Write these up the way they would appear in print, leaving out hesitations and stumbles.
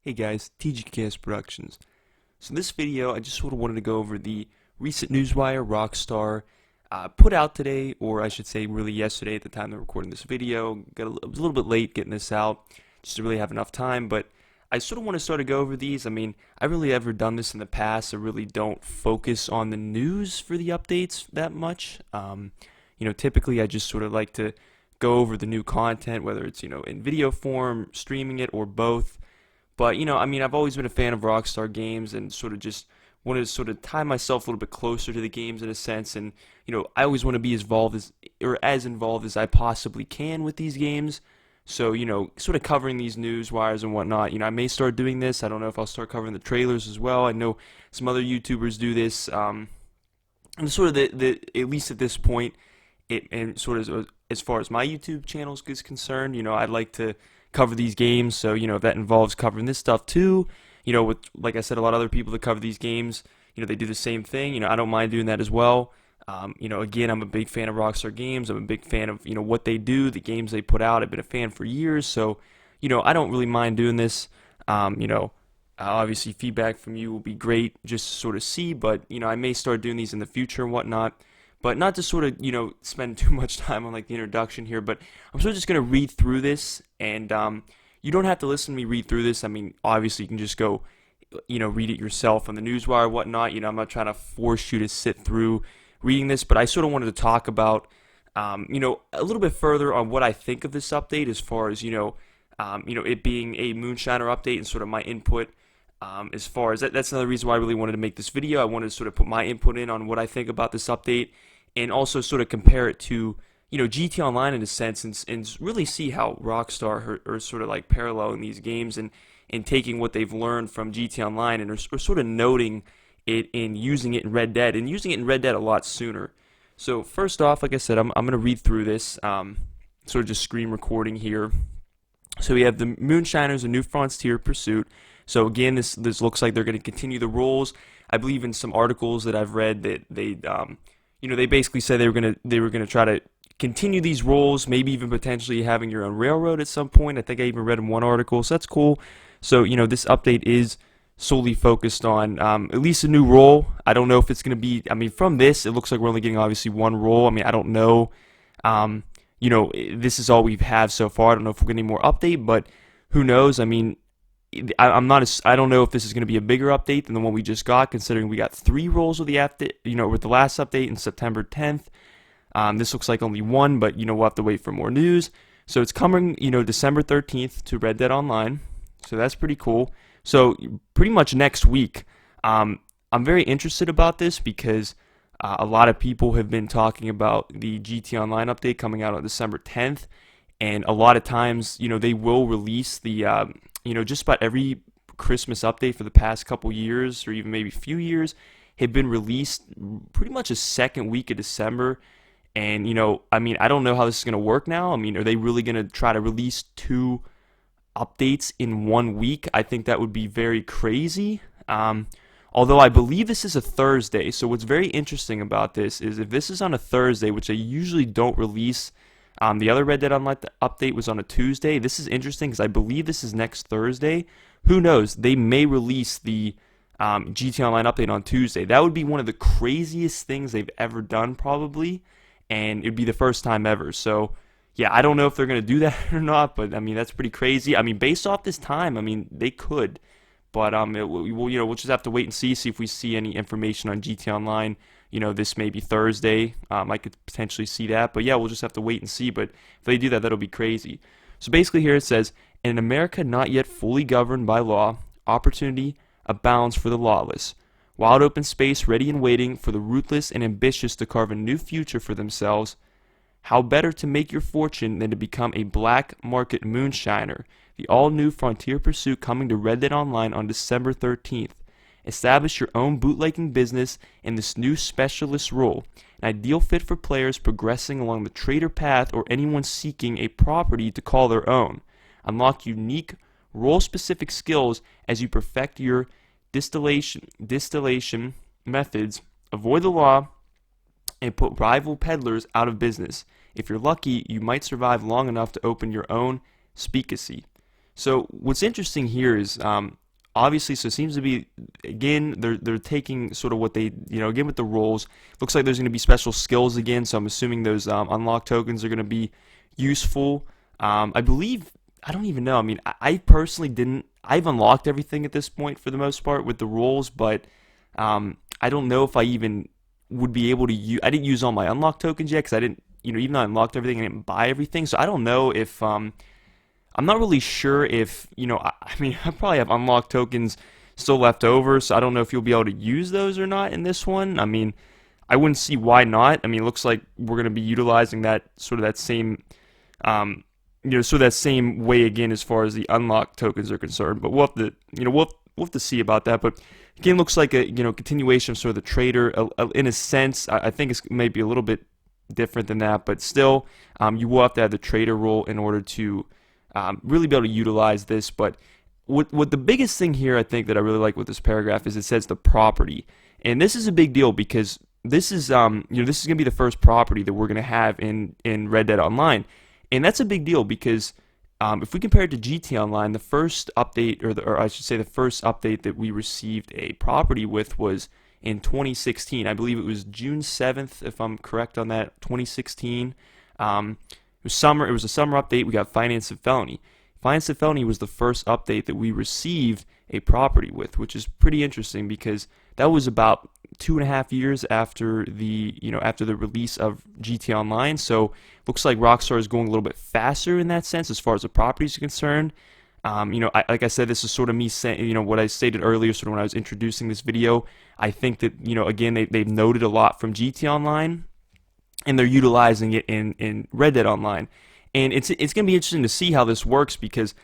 Hey guys, TGKS Productions. So in this video, I just sort of wanted to go over the recent newswire Rockstar put out today, or I should say really yesterday at the time of recording this video. Was a little bit late getting this out, just to really have enough time, but I sort of want to start to go over these. I mean, I really ever done this in the past. I really don't focus on the news for the updates that much. Typically I just sort of like to go over the new content, whether it's, in video form, streaming it, or both. But, I mean, I've always been a fan of Rockstar Games and sort of just wanted to sort of tie myself a little bit closer to the games in a sense. And, I always want to be as involved as I possibly can with these games. So, sort of covering these news wires and whatnot. I may start doing this. I don't know if I'll start covering the trailers as well. I know some other YouTubers do this. And sort of at least at this point, and sort of as far as my YouTube channel is concerned, I'd like to cover these games. So, if that involves covering this stuff too, with, like I said, a lot of other people that cover these games, they do the same thing. I don't mind doing that as well. Again, I'm a big fan of Rockstar Games. I'm a big fan of, what they do, the games they put out. I've been a fan for years. So, I don't really mind doing this. Obviously feedback from you will be great just to sort of see, but, I may start doing these in the future and whatnot. But not to sort of, spend too much time on like the introduction here, but I'm sort of just going to read through this, and you don't have to listen to me read through this. I mean, obviously you can just go, read it yourself on the newswire or whatnot. I'm not trying to force you to sit through reading this, but I sort of wanted to talk about, a little bit further on what I think of this update as far as, it being a Moonshiner update and sort of my input. As far as that's another reason why I really wanted to make this video. I wanted to sort of put my input in on what I think about this update, and also sort of compare it to, GT Online in a sense, and really see how Rockstar are sort of like paralleling these games and taking what they've learned from GT Online and are sort of noting it and using it in Red Dead, and using it in Red Dead a lot sooner. So first off, like I said, I'm going to read through this, sort of just screen recording here. So we have the Moonshiners, a new frontier pursuit. So again, this looks like they're going to continue the roles. I believe in some articles that I've read that they basically said they were gonna try to continue these roles, maybe even potentially having your own railroad at some point. I think I even read in one article, so that's cool. So this update is solely focused on at least a new role. I don't know if it's gonna be. I mean, from this, it looks like we're only getting obviously one role. I mean, I don't know. This is all we've had so far. I don't know if we're getting more update, but who knows? I mean, I don't know if this is going to be a bigger update than the one we just got, considering we got 3 roles with the with the last update in September 10th. This looks like only one, but we'll have to wait for more news. So it's coming, December 13th to Red Dead Online. So that's pretty cool. So pretty much next week. I'm very interested about this because a lot of people have been talking about the GT Online update coming out on December 10th, and a lot of times, they will release the just about every Christmas update for the past couple years, or even maybe few years, have been released pretty much a second week of December. And, I mean, I don't know how this is going to work now. I mean, are they really going to try to release 2 updates in 1 week? I think that would be very crazy. Although I believe this is a Thursday. So what's very interesting about this is if this is on a Thursday, which they usually don't release. The other Red Dead Online update was on a Tuesday. This is interesting because I believe this is next Thursday. Who knows? They may release the GT Online update on Tuesday. That would be one of the craziest things they've ever done, probably, and it'd be the first time ever. So, yeah, I don't know if they're going to do that or not, but I mean that's pretty crazy. I mean, based off this time, I mean they could, but we'll just have to wait and see if we see any information on GT Online. This may be Thursday. I could potentially see that. But yeah, we'll just have to wait and see. But if they do that, that'll be crazy. So basically here it says, in an America not yet fully governed by law, opportunity abounds for the lawless. Wild open space ready and waiting for the ruthless and ambitious to carve a new future for themselves. How better to make your fortune than to become a black market moonshiner? The all-new Frontier Pursuit coming to Red Dead Online on December 13th. Establish your own bootlegging business in this new specialist role, an ideal fit for players progressing along the trader path or anyone seeking a property to call their own. Unlock unique role-specific skills as you perfect your distillation methods, avoid the law, and put rival peddlers out of business. If you're lucky, you might survive long enough to open your own speakeasy. So what's interesting here is obviously, so it seems to be, again, they're taking sort of what they, again with the roles. Looks like there's going to be special skills again, so I'm assuming those unlock tokens are going to be useful. I believe, I don't even know. I mean, I personally didn't. I've unlocked everything at this point for the most part with the roles, but I don't know if I even would be able to use. I didn't use all my unlock tokens yet because I didn't, even though I unlocked everything, I didn't buy everything. So I don't know if I'm not really sure if, I mean, I probably have unlocked tokens still left over, so I don't know if you'll be able to use those or not in this one. I mean, I wouldn't see why not. I mean, it looks like we're going to be utilizing that sort of that same, sort of that same way again as far as the unlocked tokens are concerned. But we'll have to, we'll have to see about that. But again, looks like a, continuation of sort of the trader in a sense. I think it's maybe a little bit different than that, but still, you will have to have the trader role in order to really be able to utilize this. But what the biggest thing here I think that I really like with this paragraph is it says the property, and this is a big deal because this is this is going to be the first property that we're going to have in Red Dead Online, and that's a big deal because if we compare it to GT Online, the first update, or I should say the first update that we received a property with was in 2016. I believe it was June 7th, if I'm correct on that, 2016. It was summer. It was a summer update. We got Finance and Felony. Finance and Felony was the first update that we received a property with, which is pretty interesting because that was about 2.5 years after the after the release of GT Online. So looks like Rockstar is going a little bit faster in that sense as far as the properties are concerned. Like I said, this is sort of me saying, what I stated earlier, sort of when I was introducing this video. I think that again they've noted a lot from GT Online, and they're utilizing it in Red Dead Online. And it's going to be interesting to see how this works because,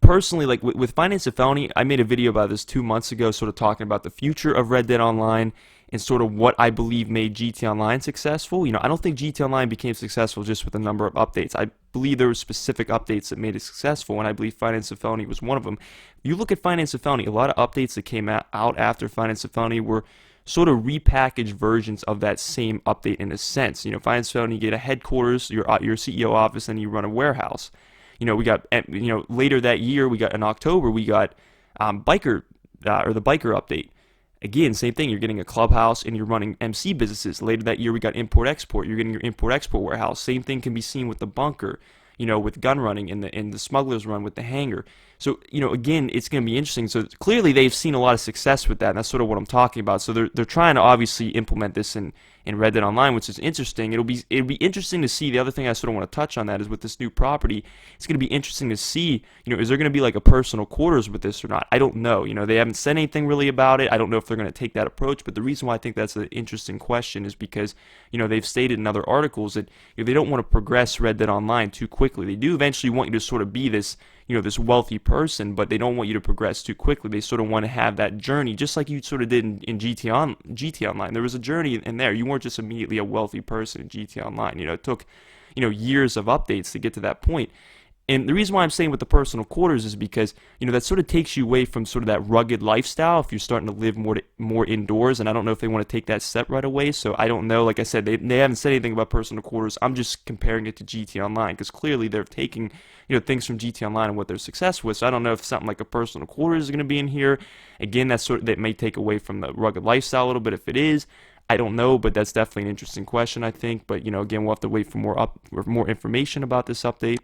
personally, like with Finance and Felony, I made a video about this 2 months ago, sort of talking about the future of Red Dead Online and sort of what I believe made GT Online successful. I don't think GT Online became successful just with a number of updates. I believe there were specific updates that made it successful, and I believe Finance and Felony was one of them. You look at Finance and Felony, a lot of updates that came out after Finance and Felony were sort of repackaged versions of that same update in a sense. Finance and Felony, you get a headquarters, your CEO office, and you run a warehouse. We got, later that year, we got in October, we got the biker update. Again, same thing. You're getting a clubhouse and you're running MC businesses. Later that year, we got import-export. You're getting your import-export warehouse. Same thing can be seen with the bunker, with gun running and the smugglers run with the hangar. So, again, it's going to be interesting. So clearly they've seen a lot of success with that, and that's sort of what I'm talking about. So they're trying to obviously implement this in Red Dead Online, which is interesting. It'll be interesting to see. The other thing I sort of want to touch on that is with this new property, it's going to be interesting to see, is there going to be like a personal quarters with this or not? I don't know. They haven't said anything really about it. I don't know if they're going to take that approach, but the reason why I think that's an interesting question is because, they've stated in other articles that they don't want to progress Red Dead Online too quickly. They do eventually want you to sort of be this, this wealthy person, but they don't want you to progress too quickly. They sort of want to have that journey, just like you sort of did in GT Online. There was a journey in there. You weren't just immediately a wealthy person in GT Online. It took, years of updates to get to that point. And the reason why I'm saying with the personal quarters is because, that sort of takes you away from sort of that rugged lifestyle if you're starting to live more indoors, and I don't know if they want to take that step right away, so I don't know. Like I said, they haven't said anything about personal quarters. I'm just comparing it to GT Online, because clearly they're taking, things from GT Online and what they're successful with, so I don't know if something like a personal quarters is going to be in here. Again, that may take away from the rugged lifestyle a little bit. If it is, I don't know, but that's definitely an interesting question, I think. But, again, we'll have to wait for more information about this update.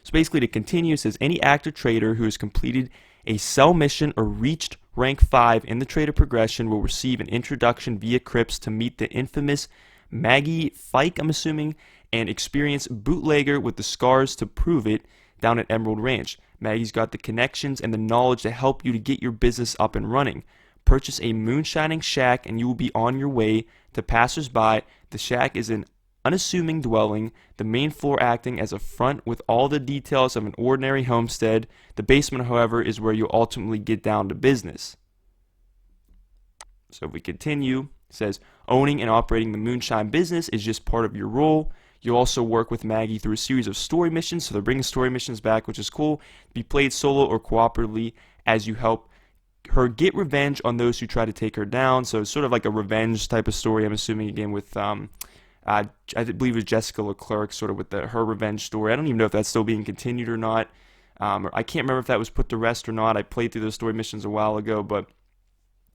So basically, to continue, it says any active trader who has completed a sell mission or reached rank 5 in the trader progression will receive an introduction via crypts to meet the infamous Maggie Fike, I'm assuming, and experience bootlegger with the scars to prove it down at Emerald Ranch. Maggie's got the connections and the knowledge to help you to get your business up and running. Purchase a moonshining shack and you will be on your way. To passersby, the shack is an unassuming dwelling, the main floor acting as a front with all the details of an ordinary homestead. The basement, however, is where you'll ultimately get down to business. So if we continue, it says, owning and operating the moonshine business is just part of your role. You'll also work with Maggie through a series of story missions, so they're bringing story missions back, which is cool. Be played solo or cooperatively as you help her get revenge on those who try to take her down. So it's sort of like a revenge type of story, I'm assuming, again, with I believe it was Jessica Leclerc, sort of with her revenge story. I don't even know if that's still being continued or not. Or I can't remember if that was put to rest or not. I played through those story missions a while ago, but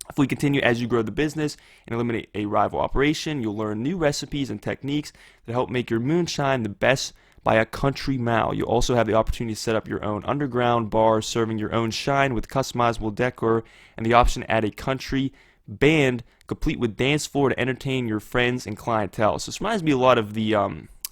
if we continue as you grow the business and eliminate a rival operation, you'll learn new recipes and techniques that help make your moonshine the best by a country mile. You'll also have the opportunity to set up your own underground bar serving your own shine with customizable decor and the option to add a country band complete with dance floor to entertain your friends and clientele. So this reminds me a lot of the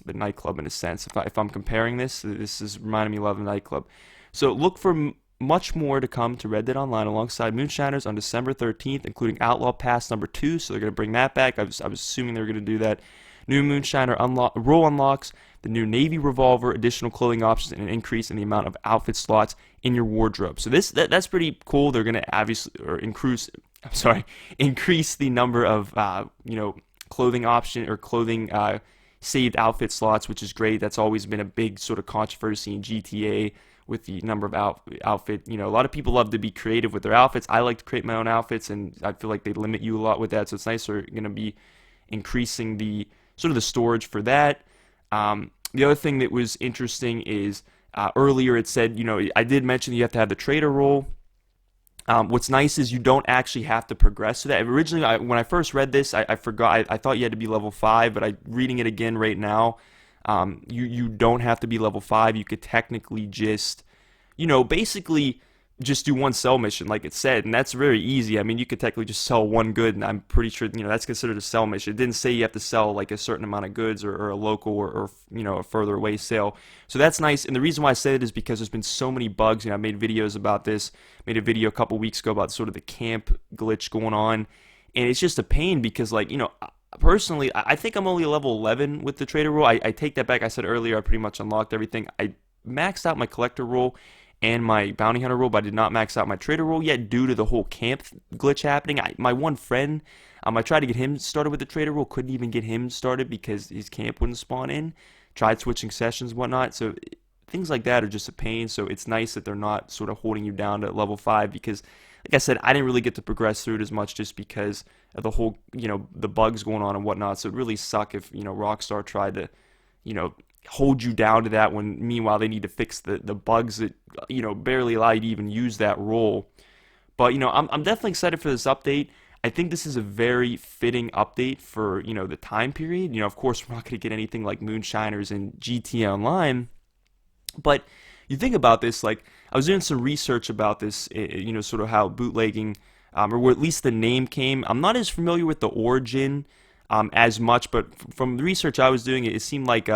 nightclub in a sense. If I'm comparing this is reminding me a lot of the nightclub. So look for much more to come to Red Dead Online alongside Moonshiners on December 13th, including Outlaw Pass number 2. So they're going to bring that back. I was assuming they were going to do that. New Moonshiner role unlocks, the new Navy revolver, additional clothing options, and an increase in the amount of outfit slots in your wardrobe. So that's pretty cool. They're going to obviously increase the number of clothing option or clothing saved outfit slots, which is great. That's always been a big sort of controversy in GTA with the number of outfit. A lot of people love to be creative with their outfits. I like to create my own outfits, and I feel like they limit you a lot with that. So it's nice they're going to be increasing the sort of the storage for that. The other thing that was interesting is earlier it said, I did mention you have to have the trader role. What's nice is you don't actually have to progress to that. Originally, when I first read this, I forgot. I thought you had to be level 5, but reading it again right now, you don't have to be level 5. You could technically just, basically just do one sell mission, like it said, and that's very easy. I mean, you could technically just sell one good, and I'm pretty sure, that's considered a sell mission. It didn't say you have to sell like a certain amount of goods or a local or a further away sale. So that's nice, and the reason why I say it is because there's been so many bugs. I made videos about this. Made a video a couple weeks ago about sort of the camp glitch going on, and it's just a pain because, personally, I think I'm only a level 11 with the trader role. I take that back. I said earlier I pretty much unlocked everything. I maxed out my collector role and my bounty hunter role, but I did not max out my trader role yet due to the whole camp glitch happening. My one friend, I tried to get him started with the trader role, couldn't even get him started because his camp wouldn't spawn in. Tried switching sessions and whatnot, so things like that are just a pain. So it's nice that they're not sort of holding you down to level 5 because, like I said, I didn't really get to progress through it as much just because of the whole, the bugs going on and whatnot. So it really suck if, Rockstar tried to, hold you down to that when meanwhile they need to fix the bugs that barely allow you to even use that role. But I'm definitely excited for this update. I think this is a very fitting update for the time period. Of course we're not going to get anything like Moonshiners and GTA Online, but you think about this, like I was doing some research about this, sort of how bootlegging or where at least the name came. I'm not as familiar with the origin as much, but from the research I was doing, it seemed like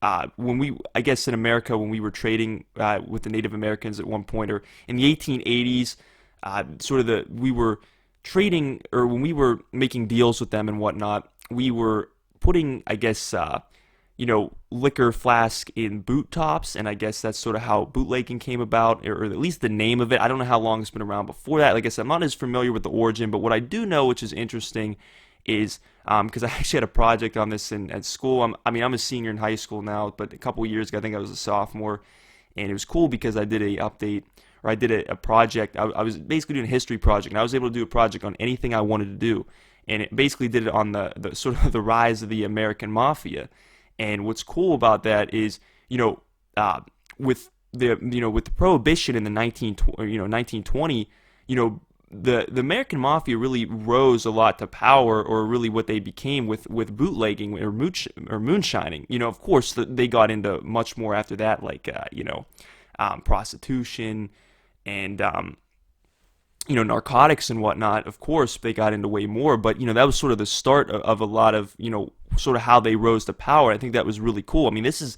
I guess in America, when we were trading with the Native Americans at one point, or in the 1880s, we were trading, or when we were making deals with them and whatnot, we were putting, I guess, liquor flask in boot tops, and I guess that's sort of how bootlegging came about, or at least the name of it. I don't know how long it's been around before that. Like I said, I'm not as familiar with the origin, but what I do know, which is interesting, is because I actually had a project on this at school. I'm a senior in high school now, but a couple years ago, I think I was a sophomore, and it was cool because I did a project. I was basically doing a history project, and I was able to do a project on anything I wanted to do, and it basically did it on the sort of the rise of the American Mafia. And what's cool about that is, with the Prohibition in the 1920, the American Mafia really rose a lot to power, or really what they became with bootlegging or moonshining. Of course, they got into much more after that, like prostitution and narcotics and whatnot. Of course, they got into way more, but that was sort of the start of a lot of sort of how they rose to power. I think that was really cool. I mean, this is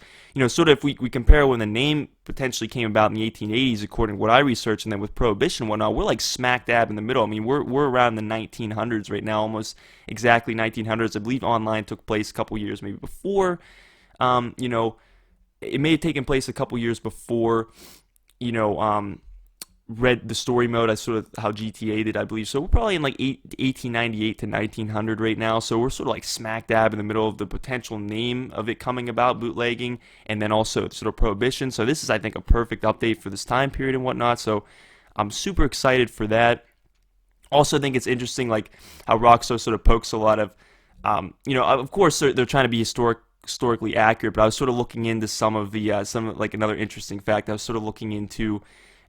sort of, if we compare when the name potentially came about in the 1880s, according to what I researched, and then with Prohibition and whatnot, we're like smack dab in the middle. I mean, we're around the 1900s right now, almost exactly 1900s. I believe Online took place a couple years maybe before. It may have taken place a couple years before, read the story mode, as sort of how GTA did, I believe. So we're probably in like 1898 to 1900 right now. So we're sort of like smack dab in the middle of the potential name of it coming about, bootlegging, and then also sort of Prohibition. So this is, I think, a perfect update for this time period and whatnot. So I'm super excited for that. Also, I think it's interesting, like how Rockstar sort of pokes a lot of Of course they're trying to be historically accurate, but I was sort of looking into some of the like another interesting fact. I was sort of looking into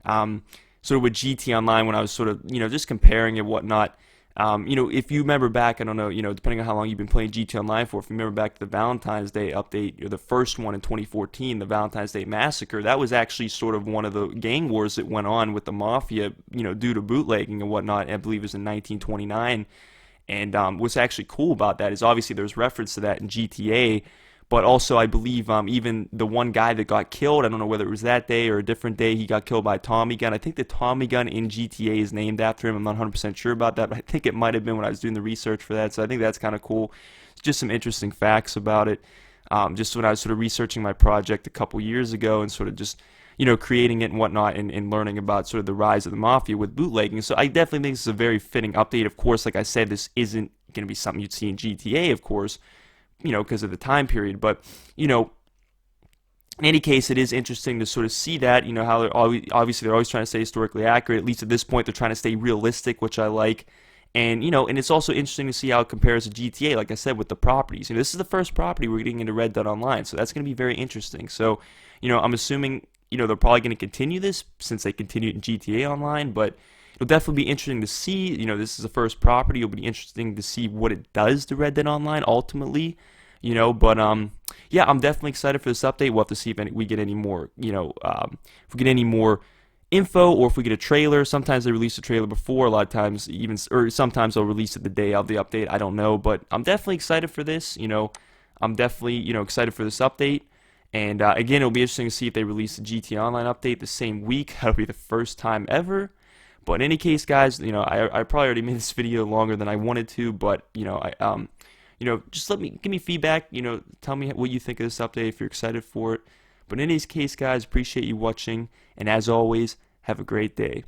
sort of with GT Online when I was sort of just comparing and whatnot. If you remember back, I don't know, depending on how long you've been playing GT Online for, if you remember back to the Valentine's Day update, or the first one in 2014, the Valentine's Day Massacre, that was actually sort of one of the gang wars that went on with the Mafia, due to bootlegging and whatnot. I believe it was in 1929. And what's actually cool about that is obviously there's reference to that in GTA, but also I believe even the one guy that got killed, I don't know whether it was that day or a different day, he got killed by a Tommy gun. I think the Tommy gun in GTA is named after him. I'm not 100% sure about that, but I think it might have been when I was doing the research for that. So I think that's kind of cool. Just some interesting facts about it. Just when I was sort of researching my project a couple years ago and sort of just creating it and whatnot, and learning about sort of the rise of the Mafia with bootlegging. So I definitely think this is a very fitting update. Of course, like I said, this isn't going to be something you'd see in GTA, of course, because of the time period. But, in any case, it is interesting to sort of see that, how they're obviously they're always trying to stay historically accurate. At least at this point, they're trying to stay realistic, which I like. And, and it's also interesting to see how it compares to GTA, like I said, with the properties. This is the first property we're getting into Red Dead Online, so that's going to be very interesting. So, I'm assuming, they're probably going to continue this since they continued in GTA Online, but it'll definitely be interesting to see. This is the first property. It'll be interesting to see what it does to Red Dead Online ultimately. But yeah, I'm definitely excited for this update. We'll have to see if we get any more, if we get any more info, or if we get a trailer. Sometimes they release a trailer before, a lot of times or sometimes they'll release it the day of the update. I don't know, but I'm definitely excited for this. I'm definitely, excited for this update. And again, it'll be interesting to see if they release the GTA Online update the same week. That'll be the first time ever. But in any case, guys, I probably already made this video longer than I wanted to, but just give me feedback. Tell me what you think of this update, if you're excited for it. But in any case, guys, appreciate you watching, and as always, have a great day.